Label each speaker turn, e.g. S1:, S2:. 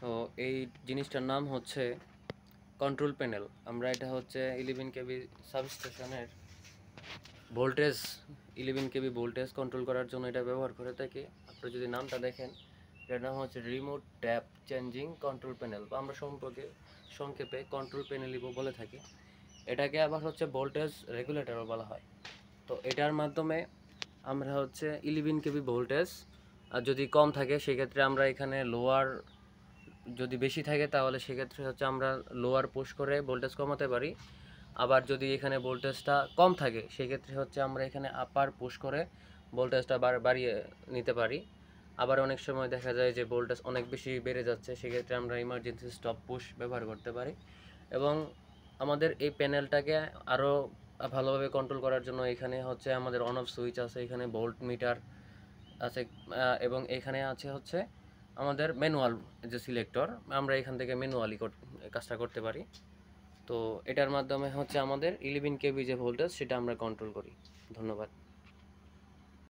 S1: তো এই জিনিসটার নাম হচ্ছে কন্ট্রোল প্যানেল। আমরা এটা হচ্ছে 11 কেবি সাবস্টেশনের ভোল্টেজ 11 কেবি ভোল্টেজ কন্ট্রোল করার জন্য এটা ব্যবহার করে থাকি। আপনারা যদি নামটা দেখেন, এটার নাম হচ্ছে remote tap changing control panel, বা আমরা সংক্ষেপে কন্ট্রোল প্যানেলই বলে থাকি। এটাকে আবার হচ্ছে ভোল্টেজ রেগুলেটরও বলা হয়। তো এটার মাধ্যমে আমরা হচ্ছে 11 কেবি ভোল্টেজ, আর যদি কম থাকে সেক্ষেত্রে আমরা এখানে লোয়ার, যদি বেশি থাকে তাহলে সেক্ষেত্রে হচ্ছে আমরা লোয়ার পুশ করে ভোল্টেজ কমাতে পারি। আবার যদি এখানে ভোল্টেজটা কম থাকে সেক্ষেত্রে হচ্ছে আমরা এখানে আপার পুশ করে ভোল্টেজটা বাড়িয়ে নিতে পারি। আবার অনেক সময় দেখা যায় যে ভোল্টেজ অনেক বেশি বেড়ে যাচ্ছে, সেক্ষেত্রে আমরা ইমার্জেন্সি স্টপ পুশ ব্যবহার করতে পারি। এবং আমাদের এই প্যানেলটাকে আরও ভালোভাবে কন্ট্রোল করার জন্য এখানে হচ্ছে আমাদের অন অফ সুইচ আছে, এখানে ভোল্ট মিটার আছে, এবং এখানে আছে হচ্ছে আমাদের ম্যানুয়াল যে সিলেক্টর, আমরা এখান থেকে ম্যানুয়ালি কাজটা করতে পারি। তো এটার মাধ্যমে হচ্ছে আমাদের 11 কেবি যে ভোল্টেজ সেটা আমরা কন্ট্রোল করি। ধন্যবাদ।